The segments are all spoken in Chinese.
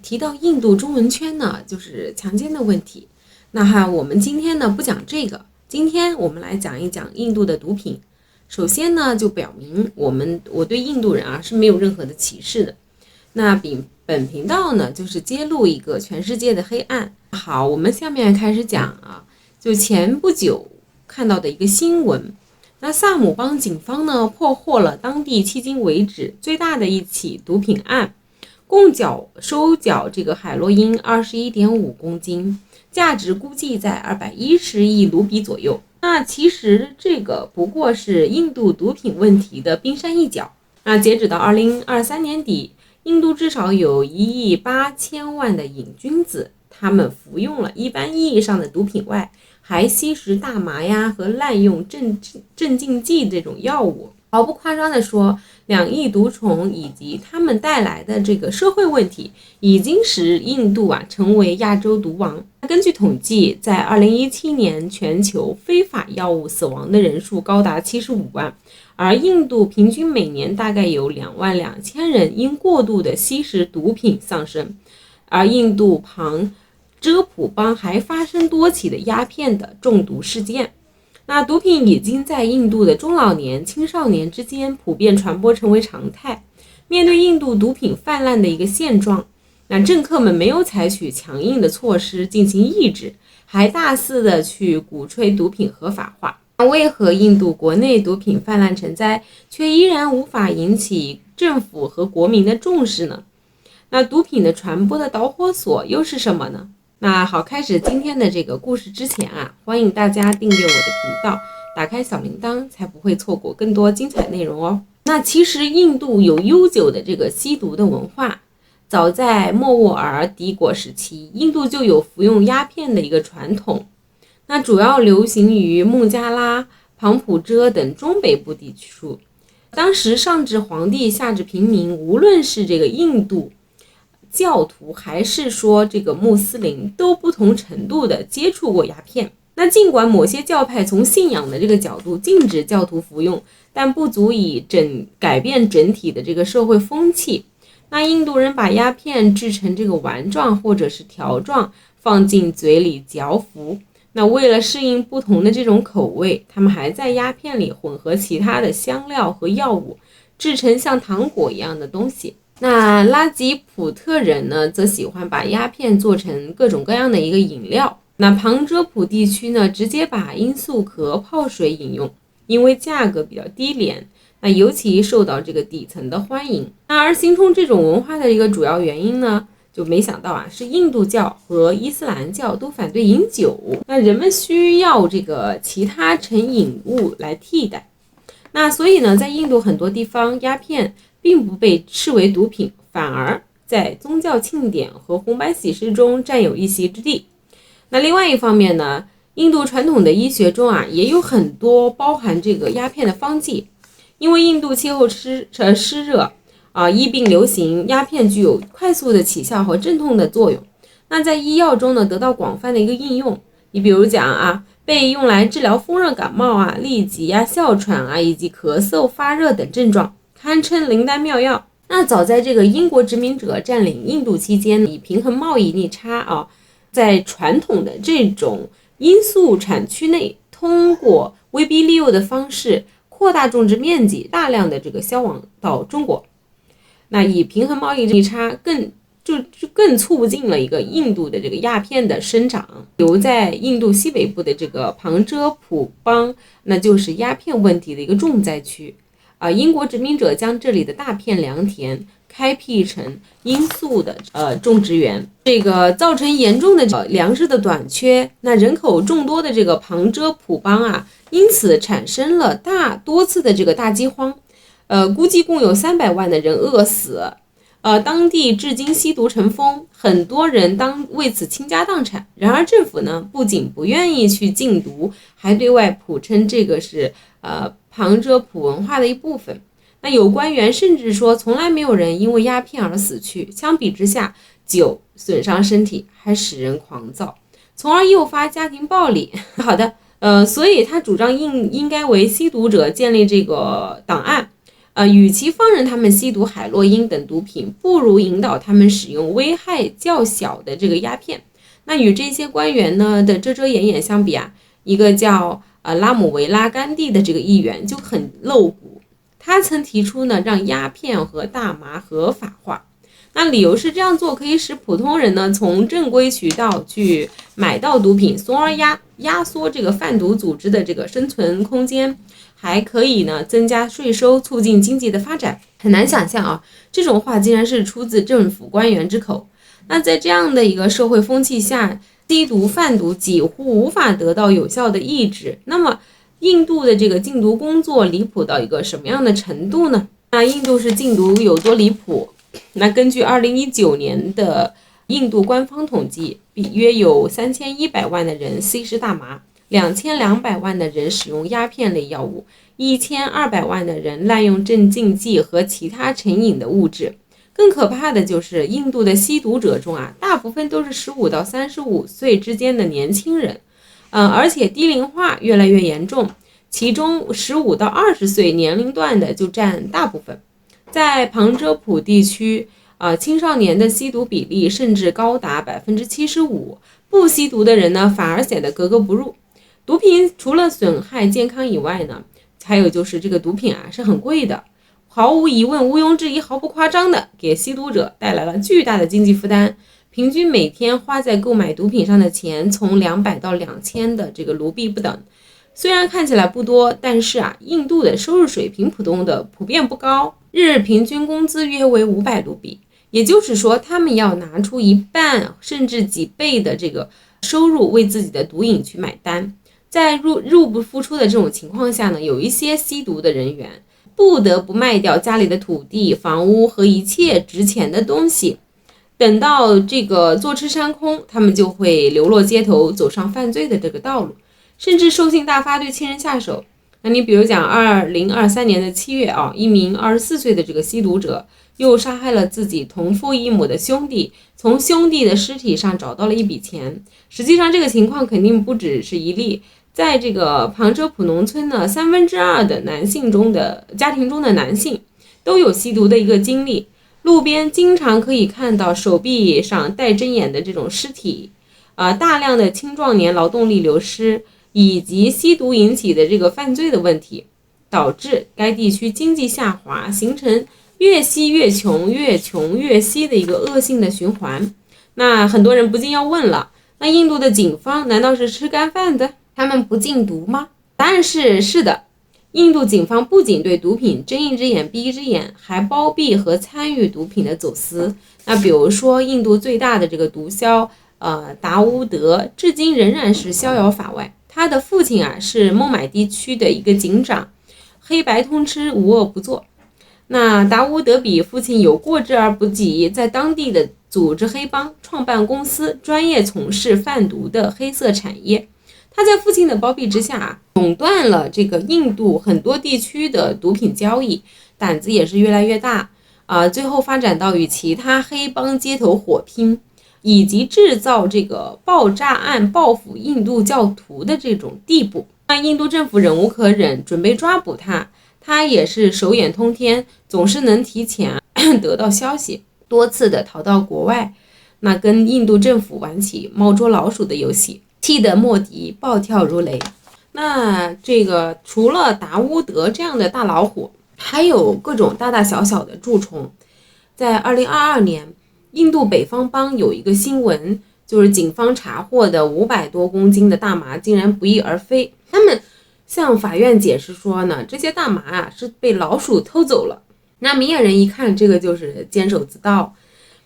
提到印度中文圈呢，就是强奸的问题。那我们今天呢不讲这个，今天我们来讲一讲印度的毒品。首先呢，就表明我对印度人是没有任何的歧视的。那本频道呢，就是揭露一个全世界的黑暗。好，我们下面开始讲就前不久看到的一个新闻。那萨姆邦警方呢破获了当地迄今为止最大的一起毒品案，共收缴这个海洛因21.5公斤，价值估计在210亿卢比左右。那其实这个不过是印度毒品问题的冰山一角。那截止到2023年底，印度至少有1亿8千万的瘾君子，他们服用了一般意义上的毒品外，还吸食大麻和滥用镇静剂这种药物。毫不夸张地说，2亿毒虫以及他们带来的这个社会问题，已经使印度成为亚洲毒王。根据统计，在2017年，全球非法药物死亡的人数高达75万，而印度平均每年大概有22000人因过度的吸食毒品丧生。而印度旁遮普邦还发生多起的鸦片的中毒事件。那毒品已经在印度的中老年、青少年之间普遍传播成为常态。面对印度毒品泛滥的一个现状，那政客们没有采取强硬的措施进行抑制，还大肆的去鼓吹毒品合法化。那为何印度国内毒品泛滥成灾，却依然无法引起政府和国民的重视呢？那毒品的传播的导火索又是什么呢？那好，开始今天的这个故事之前欢迎大家订阅我的频道，打开小铃铛，才不会错过更多精彩内容哦。那其实印度有悠久的这个吸毒的文化，早在莫卧儿帝国时期，印度就有服用鸦片的一个传统。那主要流行于孟加拉、庞普遮等中北部地区。当时上至皇帝，下至平民，无论是这个印度教徒还是说这个穆斯林，都不同程度的接触过鸦片。那尽管某些教派从信仰的这个角度禁止教徒服用，但不足以改变整体的这个社会风气。那印度人把鸦片制成这个丸状或者是条状，放进嘴里嚼服。那为了适应不同的这种口味，他们还在鸦片里混合其他的香料和药物，制成像糖果一样的东西。那拉吉普特人呢，则喜欢把鸦片做成各种各样的一个饮料。那旁遮普地区呢，直接把罂粟壳泡水饮用，因为价格比较低廉，那尤其受到这个底层的欢迎。那而形成这种文化的一个主要原因呢，就没想到是印度教和伊斯兰教都反对饮酒，那人们需要这个其他成瘾物来替代。那所以呢，在印度很多地方，鸦片并不被视为毒品，反而在宗教庆典和红白喜事中占有一席之地。那另外一方面呢，印度传统的医学中也有很多包含这个鸦片的方剂。因为印度气候湿热疫病流行，鸦片具有快速的起效和镇痛的作用。那在医药中呢，得到广泛的一个应用。你比如讲被用来治疗风热感冒痢疾哮喘以及咳嗽发热等症状，堪称灵丹妙药。那早在这个英国殖民者占领印度期间，以平衡贸易逆差在传统的这种罂粟产区内，通过威逼利诱的方式扩大种植面积，大量的这个销往到中国。那以平衡贸易逆差更促进了一个印度的这个鸦片的生长。留在印度西北部的这个旁遮普邦，那就是鸦片问题的一个重灾区。英国殖民者将这里的大片良田开辟成罂粟的种植园，这个造成严重的粮食的短缺。那人口众多的这个旁遮普邦因此产生了多次的这个大饥荒，估计共有300万的人饿死。当地至今吸毒成风，很多人为此倾家荡产。然而政府呢，不仅不愿意去禁毒，还对外普称这个是旁遮普文化的一部分。那有官员甚至说，从来没有人因为鸦片而死去。相比之下，酒损伤身体，还使人狂躁，从而诱发家庭暴力。好的，所以他主张应该为吸毒者建立这个档案。与其放任他们吸毒海洛因等毒品，不如引导他们使用危害较小的这个鸦片。那与这些官员呢的遮遮掩掩相比啊，一个叫拉姆维拉甘地的这个议员就很露骨，他曾提出呢让鸦片和大麻合法化。那理由是这样做可以使普通人呢从正规渠道去买到毒品，从而压缩这个贩毒组织的这个生存空间，还可以呢增加税收，促进经济的发展。很难想象啊，这种话竟然是出自政府官员之口。那在这样的一个社会风气下，吸毒贩毒几乎无法得到有效的抑制。那么印度的这个禁毒工作离谱到一个什么样的程度呢？那印度是禁毒有多离谱？那根据2019年的印度官方统计，约有3100万的人吸食大麻，2200万的人使用鸦片类药物，1200万的人滥用镇静剂和其他成瘾的物质。更可怕的就是印度的吸毒者中啊，大部分都是15到35岁之间的年轻人，而且低龄化越来越严重，其中15到20岁年龄段的就占大部分。在旁遮普地区，青少年的吸毒比例甚至高达75%，不吸毒的人呢反而显得格格不入。毒品除了损害健康以外呢，还有就是这个毒品啊是很贵的，毫无疑问、毋庸置疑、毫不夸张的给吸毒者带来了巨大的经济负担。平均每天花在购买毒品上的钱从200到2000的这个卢币不等。虽然看起来不多，但是印度的收入水平普遍不高，日平均工资约为500卢比，也就是说他们要拿出一半甚至几倍的这个收入为自己的毒瘾去买单。在入不敷出的这种情况下呢，有一些吸毒的人员不得不卖掉家里的土地、房屋和一切值钱的东西，等到这个坐吃山空，他们就会流落街头，走上犯罪的这个道路，甚至兽性大发，对亲人下手。那你比如讲2023年的7月一名24岁的这个吸毒者又杀害了自己同父异母的兄弟，从兄弟的尸体上找到了一笔钱。实际上这个情况肯定不只是一例，在这个旁遮普农村呢，2/3的家庭中的男性都有吸毒的一个经历。路边经常可以看到手臂上带针眼的这种尸体，大量的青壮年劳动力流失，以及吸毒引起的这个犯罪的问题，导致该地区经济下滑，形成越吸越穷、越穷越吸的一个恶性的循环。那很多人不禁要问了，那印度的警方难道是吃干饭的？他们不禁毒吗？答案是的。印度警方不仅对毒品睁一只眼闭一只眼，还包庇和参与毒品的走私。那比如说印度最大的这个毒枭达乌德至今仍然是逍遥法外。他的父亲是孟买地区的一个警长，黑白通吃，无恶不作。那达乌德比父亲有过之而不及，在当地的组织黑帮，创办公司，专业从事贩毒的黑色产业。他在父亲的包庇之下，垄断了这个印度很多地区的毒品交易，胆子也是越来越大最后发展到与其他黑帮街头火拼，以及制造这个爆炸案报复印度教徒的这种地步。那印度政府忍无可忍，准备抓捕他，他也是手眼通天，总是能提前得到消息，多次的逃到国外，那跟印度政府玩起猫捉老鼠的游戏，气得莫迪暴跳如雷。那这个除了达乌德这样的大老虎，还有各种大大小小的蛀虫。在2022年，印度北方邦有一个新闻，就是警方查获的500多公斤的大麻竟然不翼而飞。他们向法院解释说呢，这些大麻是被老鼠偷走了。那明眼人一看，这个就是监守自盗，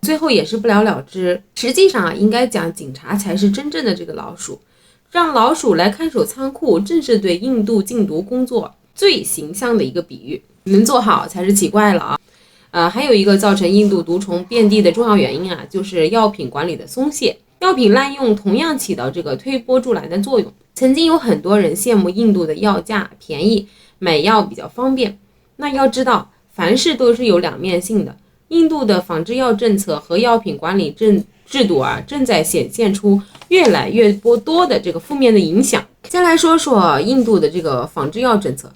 最后也是不了了之。实际上应该讲警察才是真正的这个老鼠，让老鼠来看守仓库，正是对印度禁毒工作最形象的一个比喻。能做好才是奇怪了还有一个造成印度毒虫遍地的重要原因就是药品管理的松懈。药品滥用同样起到这个推波助澜的作用。曾经有很多人羡慕印度的药价便宜，买药比较方便。那要知道，凡事都是有两面性的。印度的仿制药政策和药品管理制度正在显现出越来越多的这个负面的影响。先来说说印度的这个仿制药政策。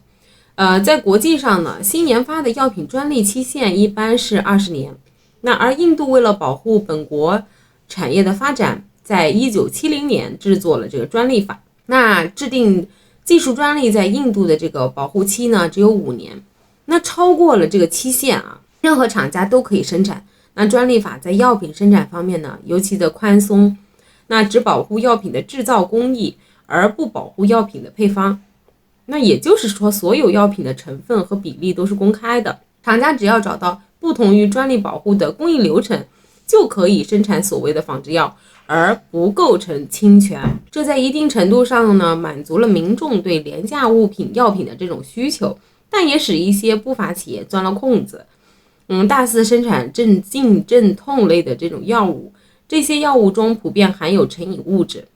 在国际上呢，新研发的药品专利期限一般是20年。那而印度为了保护本国产业的发展，在1970年制作了这个专利法。那制定技术专利在印度的这个保护期呢，只有5年。那超过了这个期限啊，任何厂家都可以生产。那专利法在药品生产方面呢，尤其的宽松，那只保护药品的制造工艺，而不保护药品的配方。那也就是说，所有药品的成分和比例都是公开的，厂家只要找到不同于专利保护的供应流程，就可以生产所谓的仿制药，而不构成侵权。这在一定程度上呢，满足了民众对廉价物品药品的这种需求，但也使一些不法企业钻了空子。大肆生产镇静镇痛类的这种药物，这些药物中普遍含有成瘾物质，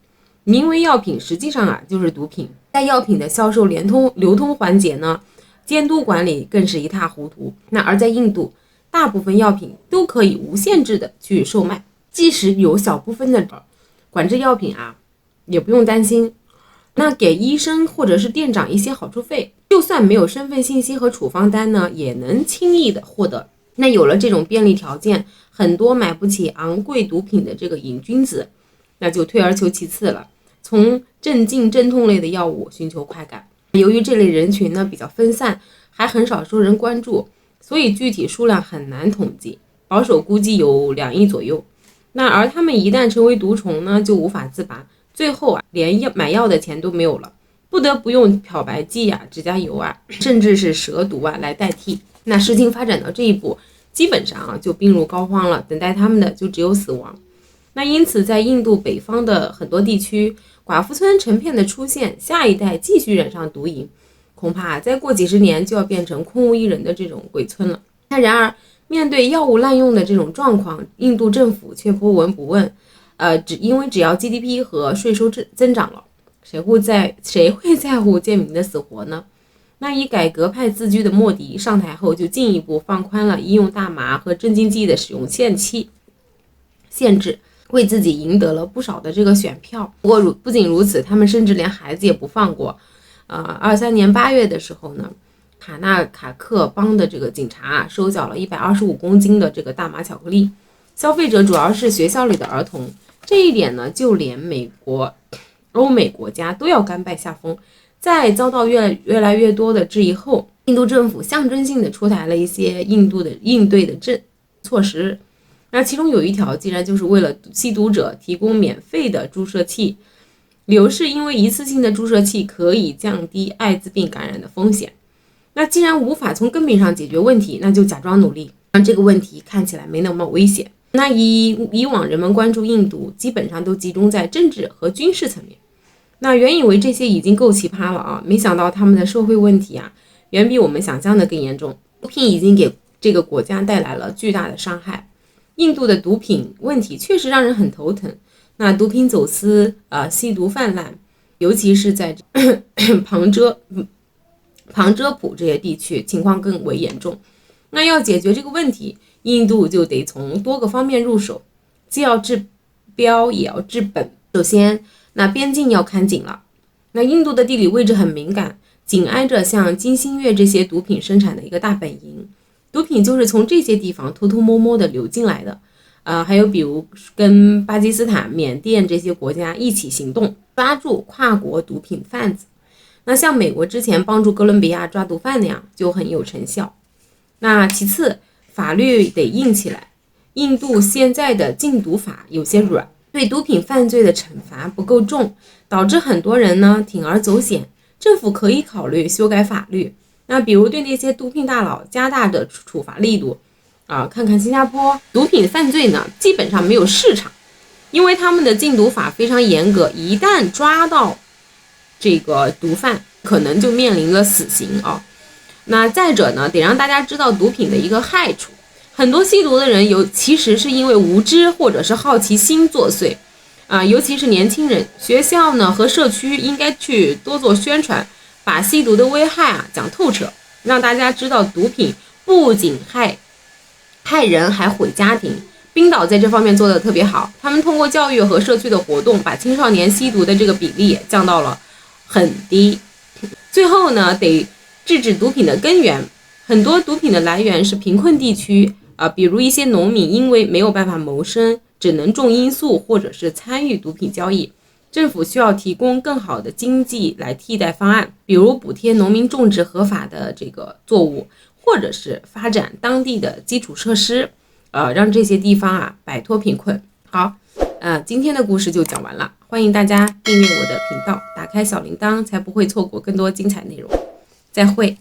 名为药品，实际上啊就是毒品。在药品的销售流通环节呢，监督管理更是一塌糊涂。那而在印度，大部分药品都可以无限制的去售卖，即使有小部分的管制药品啊，也不用担心。那给医生或者是店长一些好处费，就算没有身份信息和处方单呢，也能轻易的获得。那有了这种便利条件，很多买不起昂贵毒品的这个瘾君子，那就退而求其次了，从镇静镇痛类的药物寻求快感。由于这类人群呢比较分散，还很少受人关注，所以具体数量很难统计，保守估计有2亿左右。那而他们一旦成为毒虫呢，就无法自拔，最后啊连买药的钱都没有了，不得不用漂白剂啊、指甲油啊，甚至是蛇毒啊来代替。那事情发展到这一步，基本上啊就病入膏肓了，等待他们的就只有死亡。那因此在印度北方的很多地区，寡妇村成片的出现，下一代继续染上毒瘾，恐怕再过几十年就要变成空无一人的这种鬼村了。那然而面对药物滥用的这种状况，印度政府却不闻不问。因为只要 GDP 和税收增长了，谁会在乎贱民的死活呢？那以改革派自居的莫迪上台后，就进一步放宽了医用大麻和镇静剂的使用限制，为自己赢得了不少的这个选票。不过不仅如此，他们甚至连孩子也不放过。23年8月的时候呢，卡纳卡克邦的这个警察收缴了125公斤的这个大麻巧克力，消费者主要是学校里的儿童。这一点呢，就连欧美国家都要甘拜下风。在遭到越来越多的质疑后，印度政府象征性的出台了一些应对的措施。那其中有一条竟然就是为了吸毒者提供免费的注射器，理由是因为一次性的注射器可以降低艾滋病感染的风险。那既然无法从根本上解决问题，那就假装努力，让这个问题看起来没那么危险。那以往人们关注印度，基本上都集中在政治和军事层面。那原以为这些已经够奇葩了啊，没想到他们的社会问题啊，远比我们想象的更严重。毒品已经给这个国家带来了巨大的伤害。印度的毒品问题确实让人很头疼。那毒品走私、吸毒泛滥，尤其是在旁遮普这些地区，情况更为严重。那要解决这个问题，印度就得从多个方面入手，既要治标也要治本。首先，那边境要看紧了。那印度的地理位置很敏感，紧挨着像金星月这些毒品生产的一个大本营，毒品就是从这些地方偷偷摸摸的流进来的。还有比如跟巴基斯坦、缅甸这些国家一起行动，抓住跨国毒品贩子。那像美国之前帮助哥伦比亚抓毒贩那样，就很有成效。那其次，法律得硬起来。印度现在的禁毒法有些软，对毒品犯罪的惩罚不够重，导致很多人呢铤而走险。政府可以考虑修改法律，那比如对那些毒品大佬加大的处罚力度。看看新加坡，毒品犯罪呢基本上没有市场，因为他们的禁毒法非常严格，一旦抓到这个毒贩，可能就面临了死刑啊。那再者呢，得让大家知道毒品的一个害处。很多吸毒的人其实是因为无知或者是好奇心作祟尤其是年轻人。学校呢和社区应该去多做宣传，把吸毒的危害讲透彻，让大家知道毒品不仅害人还毁家庭。冰岛在这方面做得特别好，他们通过教育和社区的活动，把青少年吸毒的这个比例降到了很低。最后呢，得制止毒品的根源，很多毒品的来源是贫困地区比如一些农民因为没有办法谋生，只能种罂粟或者是参与毒品交易。政府需要提供更好的经济来替代方案，比如补贴农民种植合法的这个作物，或者是发展当地的基础设施，让这些地方摆脱贫困。好，今天的故事就讲完了，欢迎大家订阅我的频道，打开小铃铛才不会错过更多精彩内容。再会。